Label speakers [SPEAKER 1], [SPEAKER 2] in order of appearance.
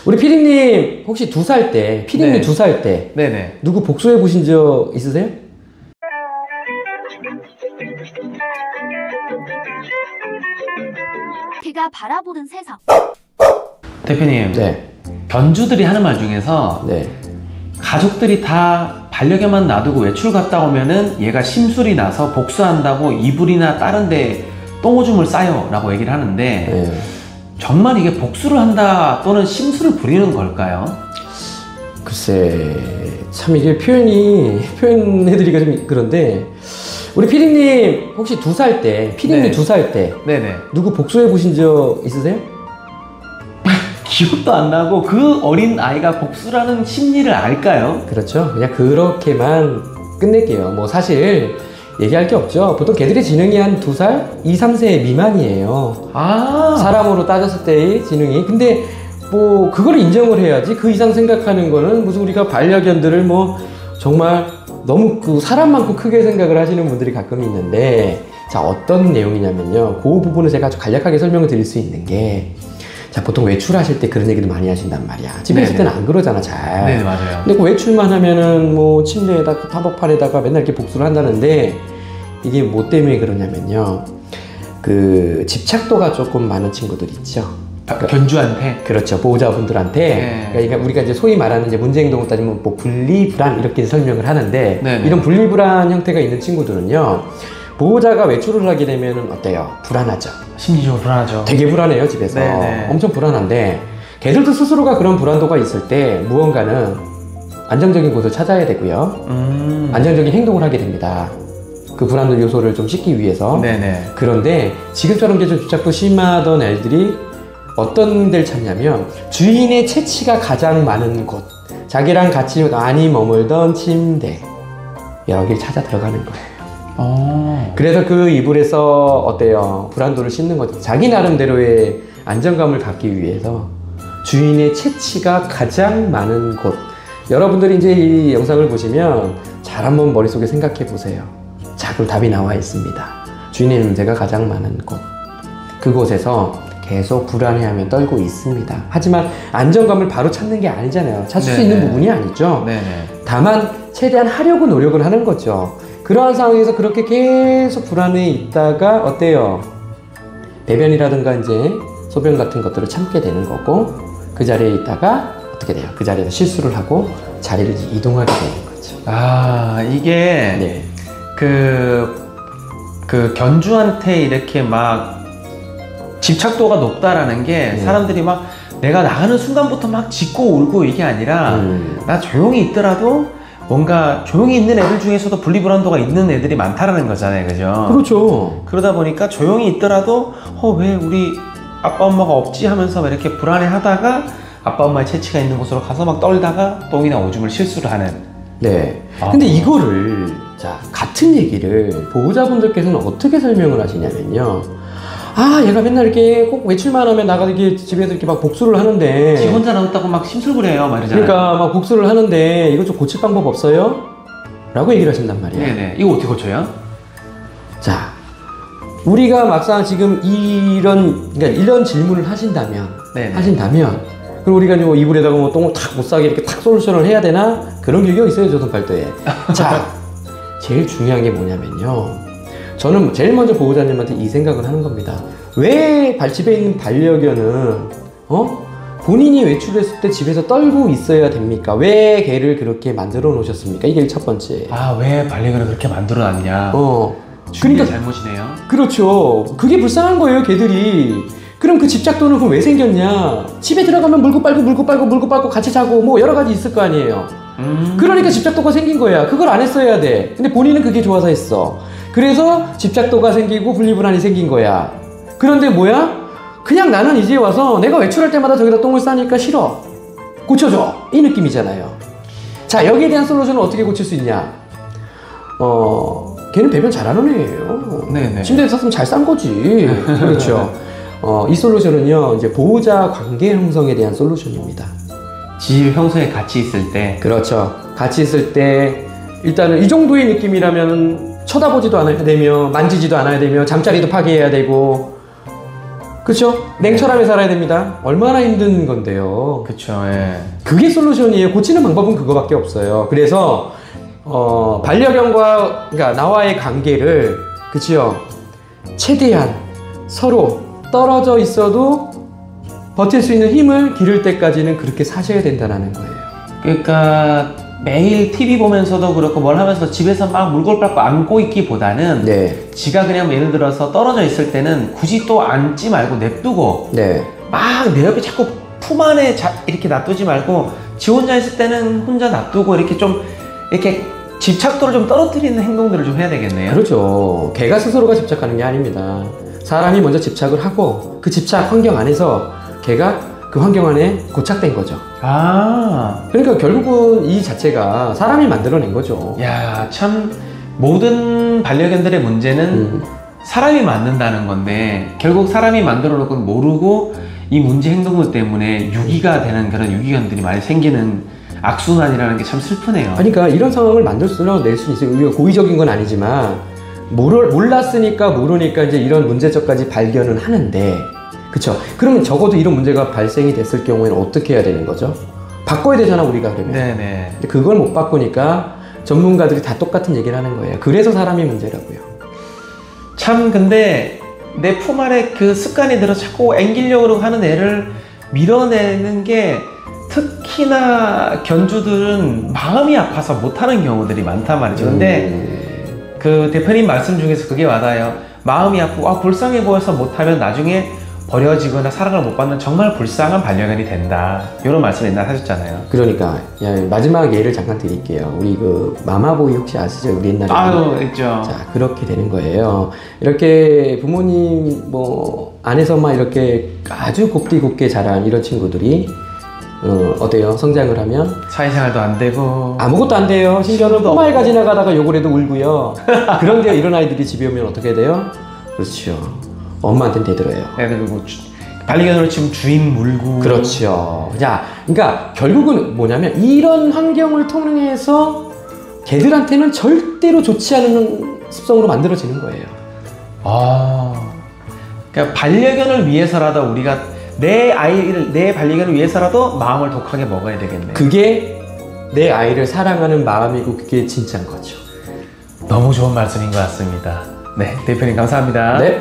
[SPEAKER 1] 우리 피디님 혹시 2살 때, 피디님 2살 때
[SPEAKER 2] 네네.
[SPEAKER 1] 누구 복수해 보신 적 있으세요?
[SPEAKER 3] 그가 바라보는 세상.
[SPEAKER 2] 대표님,
[SPEAKER 1] 네.
[SPEAKER 2] 견주들이 하는 말 중에서
[SPEAKER 1] 네.
[SPEAKER 2] 가족들이 다 반려견만 놔두고 외출 갔다 오면은 얘가 심술이 나서 복수한다고 이불이나 다른 데 똥오줌을 싸요 라고 얘기를 하는데
[SPEAKER 1] 네.
[SPEAKER 2] 정말 이게 복수를 한다 또는 심술을 부리는 걸까요?
[SPEAKER 1] 글쎄, 참 이게 표현해드리기가 좀 그런데, 우리 피디님 혹시 2살 때, 피디님
[SPEAKER 2] 네.
[SPEAKER 1] 2살 때
[SPEAKER 2] 네네.
[SPEAKER 1] 누구 복수해 보신 적 있으세요?
[SPEAKER 2] 기억도 안 나고 그 어린 아이가 복수라는 심리를 알까요?
[SPEAKER 1] 그렇죠. 그냥 그렇게만 끝낼게요. 뭐 사실 얘기할 게 없죠. 보통 개들의 지능이 한 2살? 2, 3세 미만이에요.
[SPEAKER 2] 아,
[SPEAKER 1] 사람으로 따졌을 때의 지능이. 근데 뭐 그걸 인정을 해야지. 그 이상 생각하는 거는 무슨 우리가 반려견들을 뭐 정말 너무 그 사람만큼 크게 생각을 하시는 분들이 가끔 있는데, 자, 어떤 내용이냐면요, 그 부분을 제가 아주 간략하게 설명을 드릴 수 있는 게, 자, 보통 외출하실 때 그런 얘기도 많이 하신단 말이야. 집에 있을 때는 안 그러잖아, 잘.
[SPEAKER 2] 네, 맞아요.
[SPEAKER 1] 근데 그 외출만 하면은 뭐 침대에다가 타복판에다가 맨날 이렇게 복수를 한다는데, 이게 뭐 때문에 그러냐면요, 그 집착도가 조금 많은 친구들 있죠.
[SPEAKER 2] 견주한테?
[SPEAKER 1] 그렇죠. 보호자분들한테.
[SPEAKER 2] 네.
[SPEAKER 1] 그러니까 우리가 이제 소위 말하는 이제 문제 행동을 따지면 뭐 분리불안 이렇게 설명을 하는데,
[SPEAKER 2] 네네.
[SPEAKER 1] 이런 분리불안 형태가 있는 친구들은요, 보호자가 외출을 하게 되면은 어때요? 불안하죠.
[SPEAKER 2] 심리적으로 불안하죠.
[SPEAKER 1] 되게 불안해요, 집에서.
[SPEAKER 2] 네네.
[SPEAKER 1] 엄청 불안한데, 걔들도 스스로가 그런 불안도가 있을 때 무언가는 안정적인 곳을 찾아야 되고요. 안정적인 행동을 하게 됩니다. 그 불안 요소를 좀 씻기 위해서.
[SPEAKER 2] 네네.
[SPEAKER 1] 그런데 지금처럼 좀 집착도 심하던 애들이 어떤 데를 찾냐면, 주인의 체취가 가장 많은 곳, 자기랑 같이 많이 머물던 침대, 여기를 찾아 들어가는 거예요. 그래서 그 이불에서 어때요? 불안도를 씻는 거죠. 자기 나름대로의 안정감을 갖기 위해서 주인의 체취가 가장 많은 곳. 여러분들이 이제 이 영상을 보시면 잘 한번 머릿속에 생각해 보세요. 자, 그럼 답이 나와 있습니다. 주인의 냄새가 가장 많은 곳. 그곳에서 계속 불안해하며 떨고 있습니다. 하지만 안정감을 바로 찾는 게 아니잖아요. 찾을 수 있는 부분이 아니죠.
[SPEAKER 2] 네네.
[SPEAKER 1] 다만 최대한 하려고 노력을 하는 거죠. 그러한 상황에서 그렇게 계속 불안해 있다가 어때요? 배변이라든가 이제 소변 같은 것들을 참게 되는 거고, 그 자리에 있다가 어떻게 돼요? 그 자리에서 실수를 하고 자리를 이동하게 되는 거죠.
[SPEAKER 2] 아, 이게
[SPEAKER 1] 네.
[SPEAKER 2] 그 견주한테 이렇게 막 집착도가 높다라는 게 사람들이 막 내가 나가는 순간부터 막 짖고 울고 이게 아니라 나 조용히 있더라도 뭔가 조용히 있는 애들 중에서도 분리불안도가 있는 애들이 많다라는 거잖아요, 그죠?
[SPEAKER 1] 그렇죠.
[SPEAKER 2] 그러다 보니까 조용히 있더라도 왜 우리 아빠 엄마가 없지 하면서 막 이렇게 불안해 하다가 아빠 엄마의 체취가 있는 곳으로 가서 막 떨다가 똥이나 오줌을 실수를 하는.
[SPEAKER 1] 네. 근데 이거를, 자, 같은 얘기를 보호자분들께서는 어떻게 설명을 하시냐면요, 아, 얘가 맨날 이렇게 꼭 외출만 하면 나가서 이렇게 집에서 이렇게 막 복수를 하는데,
[SPEAKER 2] 지 혼자 나왔다고 막 심술부려요, 막 이러잖아요.
[SPEAKER 1] 그러니까 막 복수를 하는데 이거 좀 고칠 방법 없어요? 라고 얘기를 하신단 말이에요.
[SPEAKER 2] 네네. 이거 어떻게 고쳐요?
[SPEAKER 1] 자, 우리가 막상 지금 그러니까 이런 질문을 하신다면, 그리고 우리가 뭐 이불에다가 뭐 똥을 탁 못 싸게 이렇게 탁 솔루션을 해야 되나? 그런 교육이 있어요, 조선팔도에. 자, 제일 중요한 게 뭐냐면요, 저는 제일 먼저 보호자님한테 이 생각을 하는 겁니다. 왜 집에 있는 반려견은 본인이 외출했을 때 집에서 떨고 있어야 됩니까? 왜 걔를 그렇게 만들어 놓으셨습니까? 이게 첫 번째.
[SPEAKER 2] 아, 왜 반려견을 그렇게 만들어 놨냐?
[SPEAKER 1] 그러니까
[SPEAKER 2] 잘못이네요.
[SPEAKER 1] 그렇죠. 그게 불쌍한 거예요, 걔들이. 그럼 그 집착도는 그럼 왜 생겼냐? 집에 들어가면 물고 빨고 같이 자고 뭐 여러 가지 있을 거 아니에요. 그러니까 집착도가 생긴 거야. 그걸 안 했어야 돼. 근데 본인은 그게 좋아서 했어. 그래서 집착도가 생기고 분리불안이 생긴 거야. 그런데 뭐야? 그냥 나는 이제 와서 내가 외출할 때마다 저기다 똥을 싸니까 싫어. 고쳐줘. 이 느낌이잖아요. 자, 여기에 대한 솔루션은 어떻게 고칠 수 있냐? 걔는 배변 잘하는 애예요.
[SPEAKER 2] 네네.
[SPEAKER 1] 침대에 쌌으면 잘 싼 거지. 그렇죠. 이 솔루션은요, 이제 보호자 관계 형성에 대한 솔루션입니다.
[SPEAKER 2] 집 평소에 같이 있을 때.
[SPEAKER 1] 그렇죠. 같이 있을 때 일단은 이 정도의 느낌이라면 쳐다보지도 않아야 되며 만지지도 않아야 되며 잠자리도 파괴해야 되고, 그렇죠? 냉철하게 살아야 됩니다. 얼마나 힘든 건데요.
[SPEAKER 2] 그쵸, 예.
[SPEAKER 1] 그게 솔루션이에요. 고치는 방법은 그거밖에 없어요. 그래서 반려견과 그러니까 나와의 관계를 그치요? 최대한 서로 떨어져 있어도 버틸 수 있는 힘을 기를 때까지는 그렇게 사셔야 된다는 거예요.
[SPEAKER 2] 그러니까 매일 TV 보면서도 그렇고 뭘 하면서 집에서 막 물골 빨고 안고 있기보다는
[SPEAKER 1] 네.
[SPEAKER 2] 지가 그냥 예를 들어서 떨어져 있을 때는 굳이 또 앉지 말고 냅두고
[SPEAKER 1] 네.
[SPEAKER 2] 막 내 옆에 자꾸 품 안에 이렇게 놔두지 말고 지 혼자 있을 때는 혼자 놔두고 이렇게 좀 이렇게 집착도를 좀 떨어뜨리는 행동들을 좀 해야 되겠네요.
[SPEAKER 1] 그렇죠. 개가 스스로가 집착하는 게 아닙니다. 사람이 먼저 집착을 하고 그 집착 환경 안에서 개가 그 환경 안에 고착된 거죠.
[SPEAKER 2] 아,
[SPEAKER 1] 그러니까 결국은 이 자체가 사람이 만들어낸 거죠.
[SPEAKER 2] 야, 참 모든 반려견들의 문제는 사람이 만든다는 건데 결국 사람이 만들어 놓고 모르고 이 문제 행동들 때문에 유기가 되는 그런 유기견들이 많이 생기는 악순환이라는 게 참 슬프네요.
[SPEAKER 1] 그러니까 이런 상황을 만들어낼 수 있어요. 이거 고의적인 건 아니지만 몰랐으니까 모르니까 이제 이런 문제점까지 발견은 하는데, 그쵸? 그러면 적어도 이런 문제가 발생이 됐을 경우에는 어떻게 해야 되는 거죠? 바꿔야 되잖아, 우리가 그러면.
[SPEAKER 2] 네네.
[SPEAKER 1] 근데 그걸 못 바꾸니까 전문가들이 다 똑같은 얘기를 하는 거예요. 그래서 사람이 문제라고요.
[SPEAKER 2] 참 근데 내 품 안에 그 습관이 들어 자꾸 앵기려고 하는 애를 밀어내는 게 특히나 견주들은 마음이 아파서 못하는 경우들이 많단 말이죠. 근데 그 대표님 말씀 중에서 그게 와닿아요. 마음이 아프고 불쌍해 보여서 못하면 나중에 버려지거나 사랑을 못 받는 정말 불쌍한 반려견이 된다. 이런 말씀 옛날 하셨잖아요.
[SPEAKER 1] 그러니까 마지막 예를 잠깐 드릴게요. 우리 그 마마보이 혹시 아시죠? 우리 옛날에.
[SPEAKER 2] 아유, 있죠.
[SPEAKER 1] 자, 그렇게 되는 거예요. 이렇게 부모님 안에서만 이렇게 아주 곱게 자란 이런 친구들이 어때요? 성장을 하면
[SPEAKER 2] 사회생활도 안 되고
[SPEAKER 1] 아무것도 안 돼요. 심지어는 꼬마애가 지나가다가 욕을 해도 울고요. 그런데 이런 아이들이 집에 오면 어떻게 돼요? 그렇죠. 엄마한테는 대들어요.
[SPEAKER 2] 그리고 반려견으로 치면 주인 물고.
[SPEAKER 1] 그렇죠. 자, 그러니까 결국은 뭐냐면 이런 환경을 통해서 개들한테는 절대로 좋지 않은 습성으로 만들어지는 거예요.
[SPEAKER 2] 그러니까 반려견을 위해서라도 우리가 내 반려견을 위해서라도 마음을 독하게 먹어야 되겠네.
[SPEAKER 1] 그게 내 아이를 사랑하는 마음이고 그게 진짜인 거죠.
[SPEAKER 2] 너무 좋은 말씀인 것 같습니다. 네, 대표님 감사합니다.
[SPEAKER 1] 네.